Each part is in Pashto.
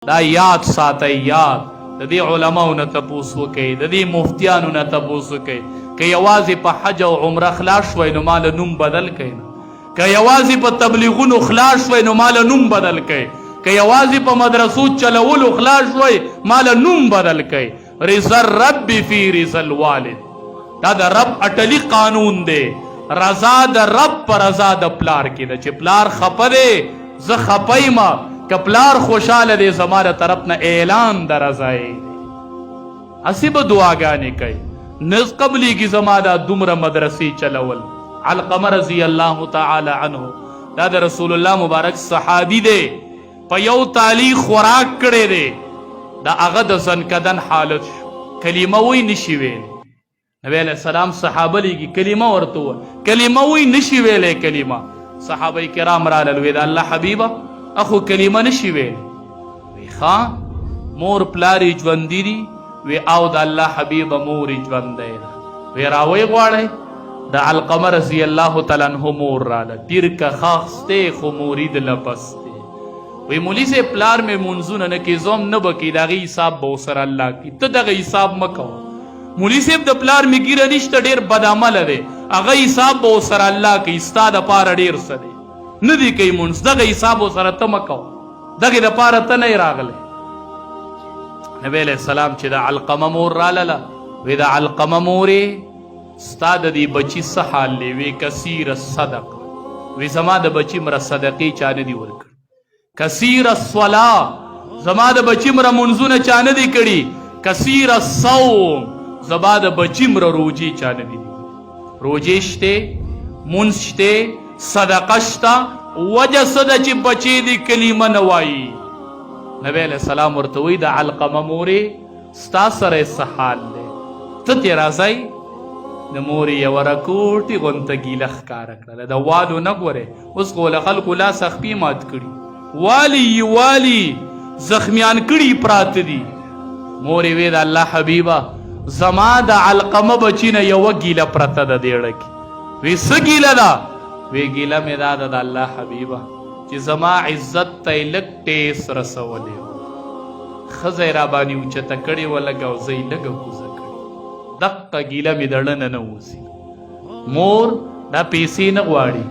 دا یاد ساتئ. یاد د دې علماو نه تپوس وکئ، د دې مفتیانو نه تپوس وکئ. که یوازې په حج او عمره خلاص شوئ نو مال نوم بدل کئ نه. که یوازې په تبلیغونو خلاص شوئ نو مال نوم بدل کئ. که یوازې په مدرسو چلولو خلاص شوئ مال نوم بدل کئ. رضا الرب فی رضا الوالد، دا د رب اټلی قانون دی. رضا د رب په رضا د پلار کې ده. چې پلار خفه دی زه خفه یمه، که پلار خوشحاله دی زما د طرف نه اعلان د رضایي دی. هسې به دعاګانې کوي، نه قبلیږي زما دا دومره مدرسې چلول. علقمه رضی الله تعالی عنه دا د رسول الله مبارک صحابي دی، په یو تالی خوراک کړی دی، د هغه د زنکدن حالت شو، کلمه وی نشي ویلی. نبی علیہ السلام صحابه لیږي کلمه ورته وویل، کلمه وی نشي ویلی. کلمه صحابه کرام رالل وی د الله حبیبه اخو کلمه نشي ویلی. وی ښه مور پلار یې ژوندي دي؟ وی او د الله حبیبه مور یې ژوندی ده. وی راوی غواړئ؟ د علقمه رضی الله تعالی عنه مور راله، ډېر که خاخستی خو مرید لپس دی. وی مولي صاحب پلار مې منځونه نه کوي، زه هم نه به کوي، د هغې حساب به ورسره الله کوي، ته دغه حساب مه کوه. مولي صاحب د پلار مې ګیره نشته، ډېر بدعمله دی، هغه حساب به ورسره الله کوي، ستا دپاره ډېر څه دی، نه دی کوي مونځ، دغه حساب ورسره ته مه کوه، دغې دپاره ته نه یې راغلی. نبی علیہ السلام چې د علقمه مور رالله، وی د علقمه مورې ستا د دې بچي څه حال دی؟ وی کثیر الصدق، وی زما د بچي مره صدقې چا نه دي ورکړي. کثیر الصلاة، زما د بچي مره منځونه چا نه دي کړي. کثیر الصوم، زما د بچي مره روجې چا نه دي نیولي. روجې شته، منځ شته، صدقه شته، وجه څه ده چې بچی دې کلمه نه وایي. نبی علیہ السلام ورته وایي د علقمه مورې ستا سره یې څه حال دی؟ ته ترې راځئ. د مورې یوه رکوټې غونته ګیله ښکاره کړله، د والو نه ګورې، اوس خو له خلکو لاس اخپې مات کړي، والی زخمیان کړي پراته دي. مورې وی د الله حبیبه زما د علقمه بچي نه یوه ګیله پرته ده دیړه کې. وی څه ګیله ده؟ وی ګیله مې دا ده د الله حبیبه چې زما عزت ته یې لږ ټیس رسولی و، ښځه یې راباندې اوچته کړې وه لږه، او زه یې لږه کوزه کړې، دقه ګیله مې د زړه نه وځي. مور دا پیسې نه غواړي،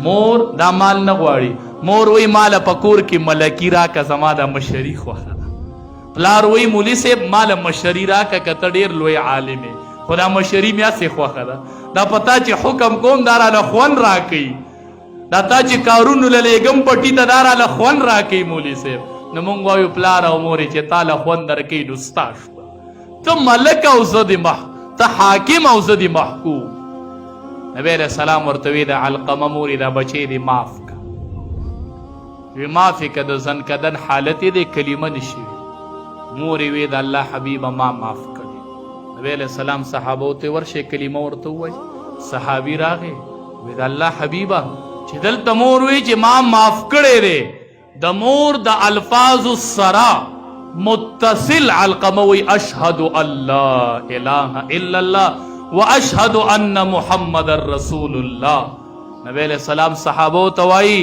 مور دا مال نه غواړي. مور وی ماله په کور کې ملکي راکه، زما دا مشري خوښه ده. پلار وی مولي صاحب ماله مشري راکه، که ته ډېر لوی عالم یې، خو دا مشري مې هسې خوښه ده. دا په تا چې حکم کوم دا راله خوند راکوي، دا تا چې کارونو له لېږم پټي ته دا راله خوند راکوي مولي صاحب. نو موږ وایو پلار او مورې چې تا له خوند درکوي نو ستا شوه، ته ملک او زه د ته حاکم او زه د محکوم. نبی علیہ السلام ورته وی د علقمه مورې دا بچی دې معاف که. وی معاف یې که د زنکدن حالت یې دی کلمه نشي وی. مورې وی د الله حبیبه ما معاف کړې. نبی علیہ السلام صحابو ته ورشئ کلمه ورته ووایي. صحابي راغی وی د الله حبیبه چې دلته مور وی چې ما معاف کړی دی، د مور د الفاظو سره متصل علقمه وی اشهد ان لا اله الا الله واشهد ان محمد رسول الله. نبی علیہ السلام صحابو ته وایي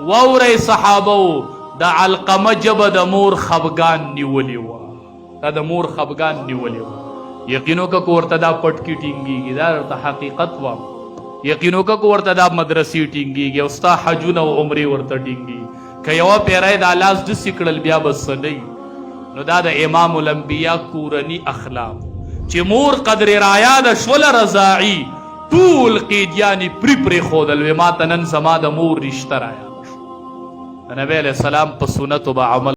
واورئ صحابو د علقمه ژبه د مور خفګان نیولې وه، دا د مور خفګان نیولې وه. یقین وکړه که ورته دا پټکي ټینګېږي، دا ورته حقیقت وایم. یقین وکړه که ورته دا مدرسې ټینګېږي او ستا حجونه او عمرې ورته ټینګېږي، که یوه پیری دا لاس ډسې کړل بیا به څه نه نو دا د امام الانبیا کورني اخلاق چې مور قدر رایاده شوله رضاعي ټول قیدیانې پرېښودل. وی ما ته نن زما د مور رشته رایاده شو. د نبی علیہ السلام په سنتو به عمل